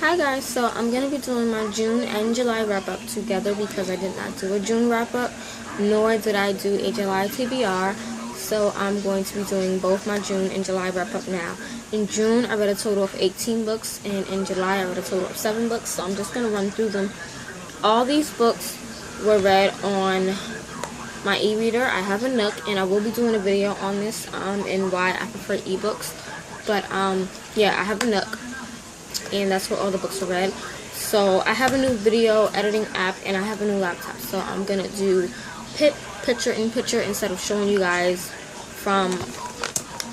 Hi guys, so I'm going to be doing my June and July wrap-up together because I did not do a June wrap-up, nor did I do a July TBR, so I'm going to be doing both my June and July wrap-up now. In June, I read a total of 18 books, and in July, I read a total of 7 books, so I'm just going to run through them. All these books were read on my e-reader. I have a Nook, and I will be doing a video on this and why I prefer ebooks, but yeah, I have a Nook. And that's where all the books are read. So I have a new video editing app and I have a new laptop, so I'm gonna do picture-in-picture instead of showing you guys from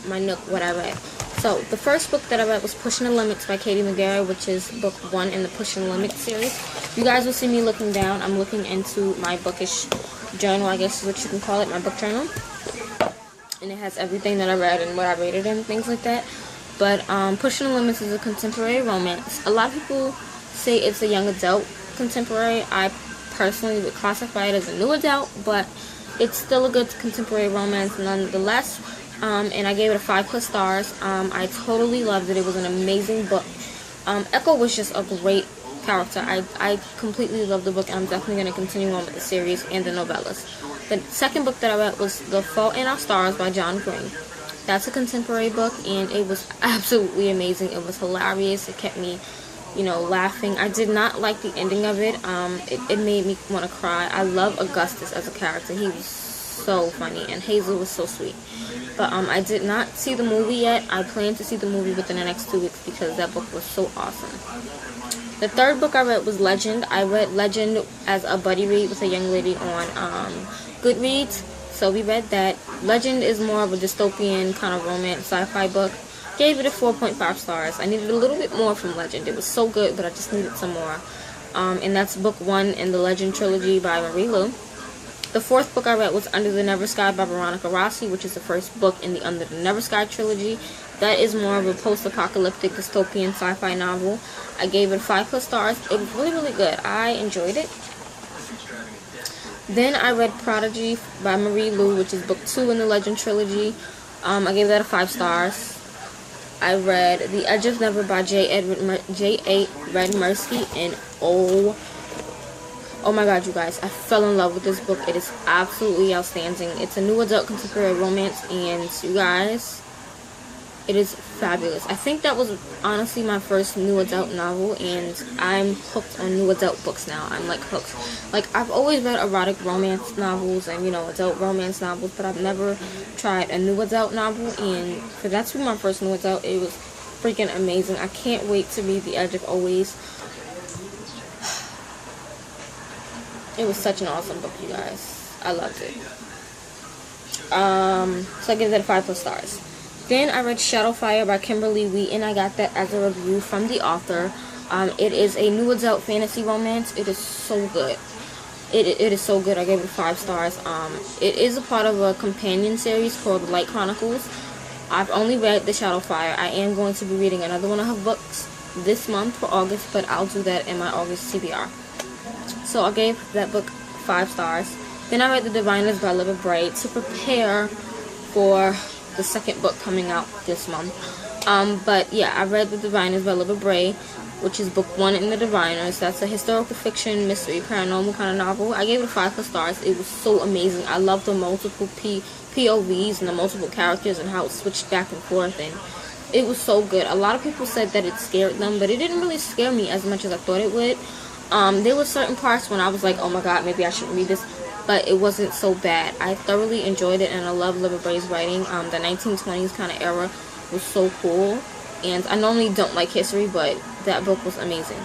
my Nook what I read. So the first book that I read was Pushing the Limits by Katie McGarry, which is book 1 in the Pushing the Limits series. You guys will see me looking down. I'm looking into my bookish journal, I guess is what you can call it, my book journal, and it has everything that I read and what I rated and things like that. But Pushing the Limits is a contemporary romance. A lot of people say it's a young adult contemporary. I personally would classify it as a new adult, but it's still a good contemporary romance nonetheless. And I gave it a 5+ stars. I totally loved it. It was an amazing book. Echo was just a great character. I completely loved the book, and I'm definitely going to continue on with the series and the novellas. The second book that I read was The Fault in Our Stars by John Green. That's a contemporary book, and it was absolutely amazing. It was hilarious. It kept me, laughing. I did not like the ending of it. It made me want to cry. I love Augustus as a character. He was so funny, and Hazel was so sweet. But I did not see the movie yet. I plan to see the movie within the next 2 weeks because that book was so awesome. The third book I read was Legend. I read Legend as a buddy read with a young lady on Goodreads. So we read that. Legend is more of a dystopian kind of romance sci-fi book. Gave it a 4.5 stars. I needed a little bit more from Legend. It was so good, but I just needed some more. And that's book 1 in the Legend trilogy by Marie Lu. The fourth book I read was Under the Never Sky by Veronica Rossi, which is the first book in the Under the Never Sky trilogy. That is more of a post-apocalyptic dystopian sci-fi novel. I gave it 5+ stars. It was really, really good. I enjoyed it. Then I read Prodigy by Marie Lu, which is book 2 in the Legend trilogy. I gave that a 5 stars. I read The Edge of Never by J.A. Redmersky, and oh my god, you guys, I fell in love with this book. It is absolutely outstanding. It's a new adult contemporary romance, and you guys, it is fabulous. I think that was honestly my first new adult novel, and I'm hooked on new adult books now. I'm like hooked. Like, I've always read erotic romance novels and, adult romance novels, but I've never tried a new adult novel, and for that to be my first new adult, it was freaking amazing. I can't wait to read The Edge of Always. It was such an awesome book, you guys. I loved it. So I give that a 5+ stars. Then I read Shadowfire by Kimberly Wheaton. I got that as a review from the author. It is a new adult fantasy romance. It is so good. It is so good. I gave it 5 stars. It is a part of a companion series called The Light Chronicles. I've only read The Shadowfire. I am going to be reading another one of her books this month for August, but I'll do that in my August TBR. So I gave that book 5 stars. Then I read The Diviners by Libba Bray to prepare for the second book coming out this month. But yeah, I read The Diviners by Libba Bray, which is book 1 in The Diviners. That's a historical fiction, mystery, paranormal kind of novel. I gave it 5+ stars. It was so amazing. I love the multiple POVs and the multiple characters and how it switched back and forth, and it was so good. A lot of people said that it scared them, but it didn't really scare me as much as I thought it would. There were certain parts when I was like, oh my god, maybe I shouldn't read this, but it wasn't so bad. I thoroughly enjoyed it, and I love Libba Bray's writing. The 1920s kind of era was so cool, and I normally don't like history, but that book was amazing.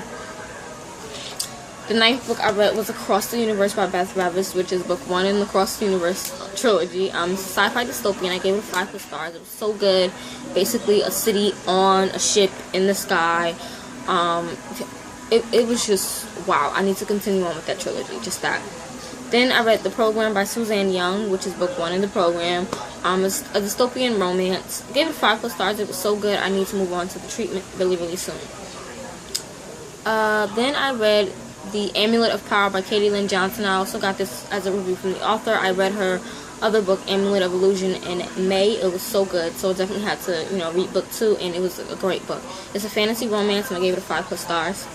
The 9th book I read was Across the Universe by Beth Revis, which is book 1 in the Across the Universe trilogy. Sci-fi dystopian. I gave it 5+ stars. It was so good. Basically a city on a ship in the sky. It was just wow. I need to continue on with that trilogy. Just that. Then I read The Program by Suzanne Young, which is book 1 in the program. It's a dystopian romance. I gave it 5+ stars. It was so good. I need to move on to the treatment really, really soon. Then I read The Amulet of Power by Katie Lynn Johnson. I also got this as a review from the author. I read her other book, Amulet of Illusion, in May. It was so good, so I definitely had to, read book 2, and it was a great book. It's a fantasy romance, and I gave it a 5+ stars.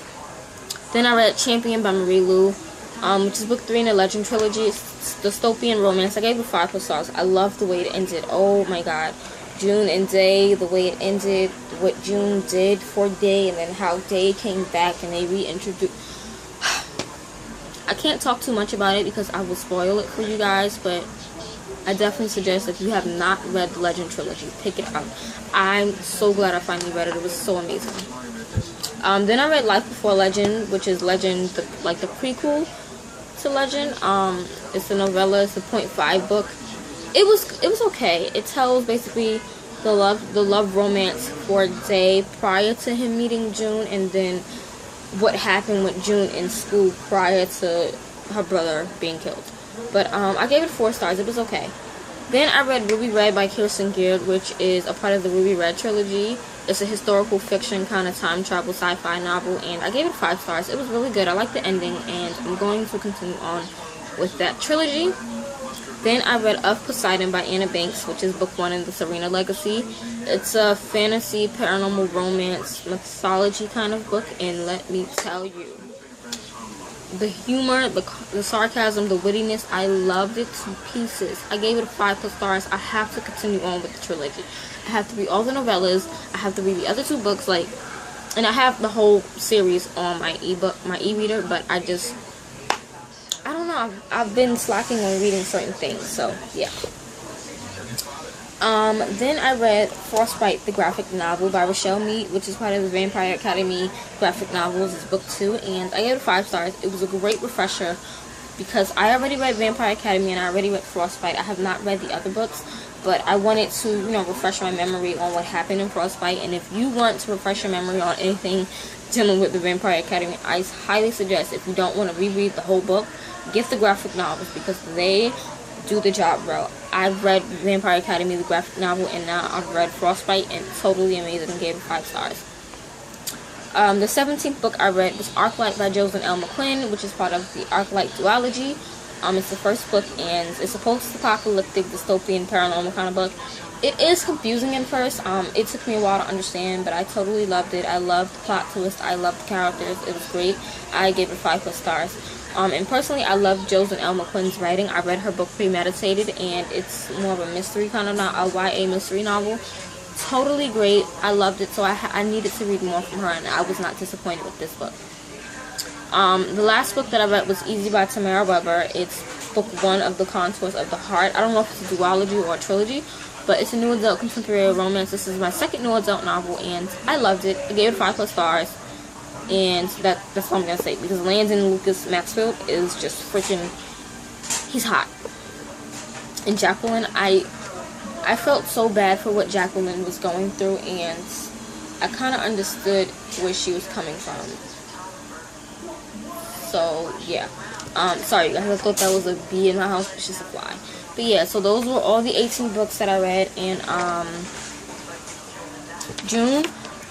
Then I read Champion by Marie Lu, which is book 3 in the Legend trilogy. It's dystopian romance. I gave it 5+ stars. I love the way it ended. Oh my god. June and Day, the way it ended, what June did for Day, and then how Day came back and they reintroduced. I can't talk too much about it because I will spoil it for you guys, but I definitely suggest if you have not read the Legend trilogy, pick it up. I'm so glad I finally read it. It was so amazing. Then I read Life Before Legend, which is Legend, the prequel to Legend. It's a novella. It's a 0.5 book. It was okay. It tells basically the love romance for Day prior to him meeting June, and then what happened with June in school prior to her brother being killed. But I gave it 4 stars. It was okay. Then I read Ruby Red by Kirsten Gill, which is a part of the Ruby Red trilogy. It's a historical fiction kind of time travel sci-fi novel, and I gave it 5 stars. It was really good. I liked the ending, and I'm going to continue on with that trilogy. Then I read Of Poseidon by Anna Banks, which is book 1 in the Serena Legacy. It's a fantasy, paranormal romance, mythology kind of book, and let me tell you, the humor, the sarcasm, the wittiness, I loved it to pieces. I gave it 5+ stars. I have to continue on with the trilogy. I have to read all the novellas. I have to read the other 2 books, and I have the whole series on my e-reader, but I don't know, I've been slacking on reading certain things, so yeah. Then I read Frostbite, the graphic novel by Rochelle Mead, which is part of the Vampire Academy graphic novels. It's book 2, and I gave it 5 stars. It was a great refresher because I already read Vampire Academy and I already read Frostbite. I have not read the other books, but I wanted to, refresh my memory on what happened in Frostbite. And if you want to refresh your memory on anything dealing with the Vampire Academy, I highly suggest, if you don't want to reread the whole book, get the graphic novels because they do the job, bro. I've read Vampire Academy, the graphic novel, and now I've read Frostbite, and totally amazing, and gave it 5 stars. The 17th book I read was Arclight by Joseph L. McQuinn, which is part of the Arclight duology. It's the first book, and it's a post-apocalyptic, dystopian, paranormal kind of book. It is confusing at first. It took me a while to understand, but I totally loved it. I loved the plot twist. I loved the characters. It was great. I gave it 5+ stars. And personally, I love Joseph L. McQuinn's writing. I read her book Premeditated, and it's more of a mystery kind of a YA mystery novel. Totally great. I loved it, so I needed to read more from her, and I was not disappointed with this book. The last book that I read was Easy by Tamara Weber. It's book 1 of The Contours of the Heart. I don't know if it's a duology or a trilogy, but it's a new adult contemporary romance. This is my second new adult novel, and I loved it. I gave it 5+ stars. And that's all I'm going to say, because Landon Lucas Maxfield is just freaking, he's hot. And Jacqueline, I felt so bad for what Jacqueline was going through, and I kind of understood where she was coming from. So, yeah. Sorry guys, I thought that was a bee in my house, but she's a fly. But yeah, so those were all the 18 books that I read in June.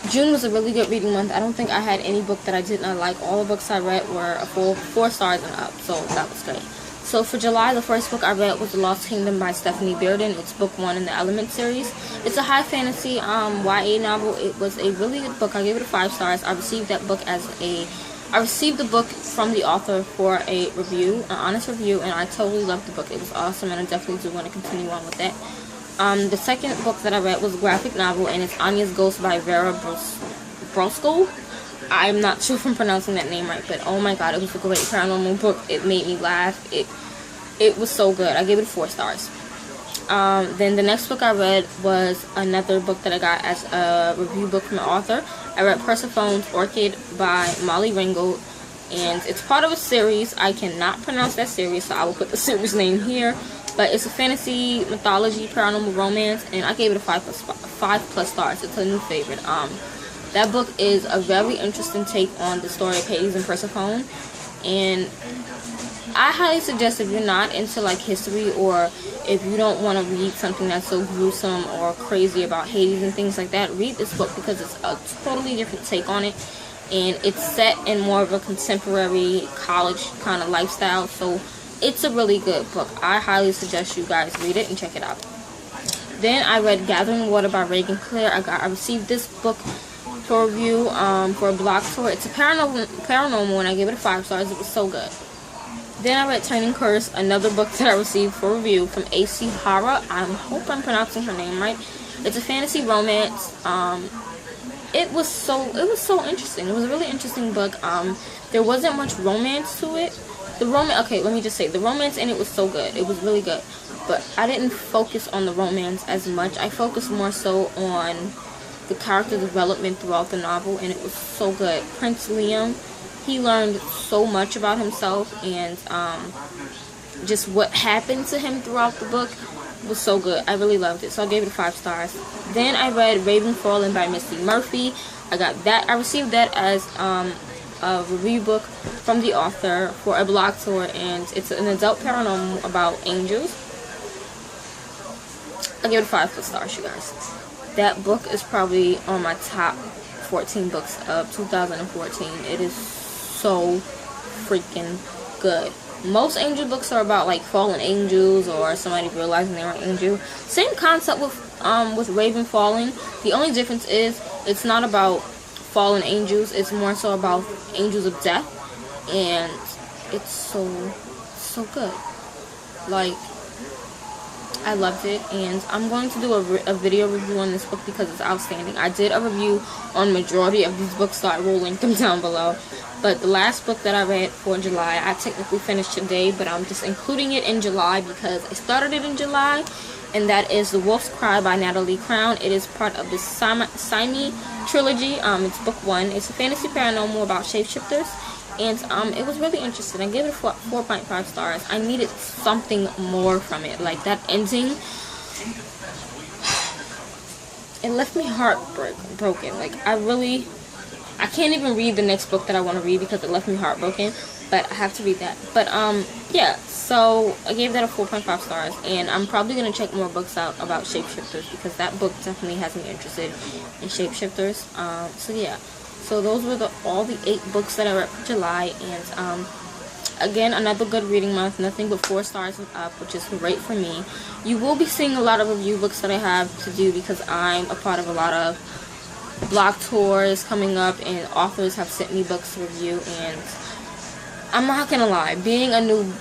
June was a really good reading month. I don't think I had any book that I did not like. All the books I read were 4 stars and up, so that was great. So for July, the first book I read was The Lost Kingdom by Stephanie Bearden. It's book 1 in the Element series. It's a high fantasy YA novel. It was a really good book. I gave it 5 stars. I received that book I received the book from the author for a review, an honest review, and I totally loved the book. It was awesome, and I definitely do want to continue on with that. The second book that I read was a graphic novel, and it's Anya's Ghost by Vera Brosco. I'm not sure if I'm pronouncing that name right, but oh my god, it was a great paranormal book. It made me laugh. It was so good. I gave it 4 stars. Then the next book I read was another book that I got as a review book from the author. I read Persephone's Orchid by Molly Ringgold, and it's part of a series. I cannot pronounce that series, so I will put the series name here. But it's a fantasy, mythology, paranormal romance, and I gave it a 5+ stars. It's a new favorite. That book is a very interesting take on the story of Hades and Persephone, and I highly suggest, if you're not into like history, or if you don't want to read something that's so gruesome or crazy about Hades and things like that, read this book because it's a totally different take on it, and it's set in more of a contemporary college kind of lifestyle. So it's a really good book. I highly suggest you guys read it and check it out. Then I read Gathering Water by Reagan Clare. I received this book for review for a blog tour. It's a paranormal, and I gave it 5 stars. It was so good. Then I read Turning Curse, another book that I received for review from AC Hara. I hope I'm pronouncing her name right. It's a fantasy romance. It was so interesting. It was a really interesting book. There wasn't much romance to it. Okay, let me just say, the romance in it was so good. It was really good. But I didn't focus on the romance as much. I focused more so on the character development throughout the novel, and it was so good. Prince Liam, he learned so much about himself, and just what happened to him throughout the book was so good. I really loved it, so I gave it 5 stars. Then I read Raven Fallen by Misty Murphy. I received that as a review book from the author for a blog tour, and it's an adult paranormal about angels. I gave it 5 stars, you guys. That book is probably on my top 14 books of 2014. It is so freaking good. Most angel books are about like fallen angels or somebody realizing they're an angel. Same concept with Raven Falling. The only difference is it's not about fallen angels. It's more so about angels of death, and it's so good. Like, I loved it, and I'm going to do a video review on this book because it's outstanding. I did a review on majority of these books, so I will link them down below. But the last book that I read for July, I technically finished today, but I'm just including it in July because I started it in July, and that is The Wolf's Cry by Natalie Crown. It is part of the Simi trilogy. It's book 1. It's a fantasy paranormal about shapeshifters, and it was really interesting. I gave it 4.5 stars. I needed something more from it. Like, that ending, it left me heartbroken. Like, I can't even read the next book that I want to read because it left me heartbroken, but I have to read that. But yeah, so I gave that a 4.5 stars, and I'm probably going to check more books out about shapeshifters because that book definitely has me interested in shapeshifters. So yeah, so those were all the 8 books that I read for July, and again, another good reading month, nothing but 4 stars and up, which is great for me. You will be seeing a lot of review books that I have to do because I'm a part of a lot of blog tours coming up, and authors have sent me books to review, and I'm not gonna lie, being a new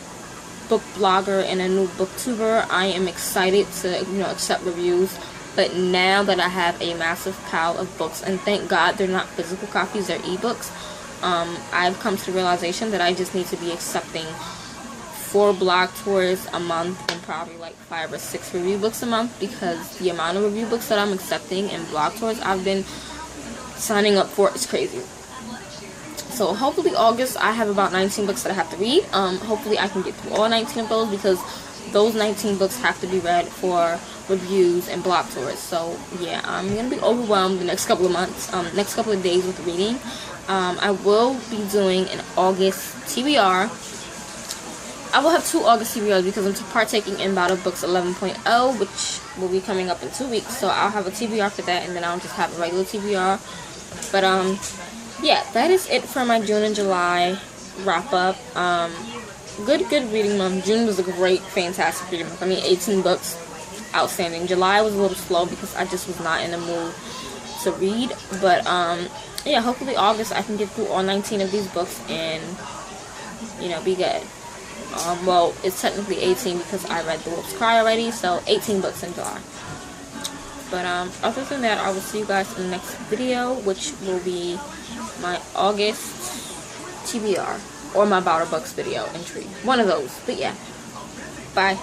book blogger and a new booktuber, I am excited to accept reviews. But now that I have a massive pile of books, and thank God they're not physical copies, they're ebooks, I've come to the realization that I just need to be accepting 4 blog tours a month and probably like 5 or 6 review books a month, because the amount of review books that I'm accepting and blog tours I've been signing up for is crazy. So hopefully August I have about 19 books that I have to read. Hopefully I can get through all 19 of those, because those 19 books have to be read for reviews and blog tours. So yeah, I'm gonna be overwhelmed the next couple of months, next couple of days with reading. I will be doing an August TBR. I will have 2 August TBRs because I'm partaking in Battle Books 11.0, which will be coming up in 2 weeks. So I'll have a TBR for that, and then I'll just have a regular TBR. But yeah, that is it for my June and July wrap up. Good reading month. June was a great, fantastic reading month. I mean, 18 books, outstanding. July was a little slow because I just was not in the mood to read. But yeah, hopefully August I can get through all 19 of these books and be good. Well, it's technically 18 because I read The Wolf's Cry already, so 18 books in July. But other than that, I will see you guys in the next video, which will be my August TBR or my Battle Books video entry. One of those. But yeah, bye.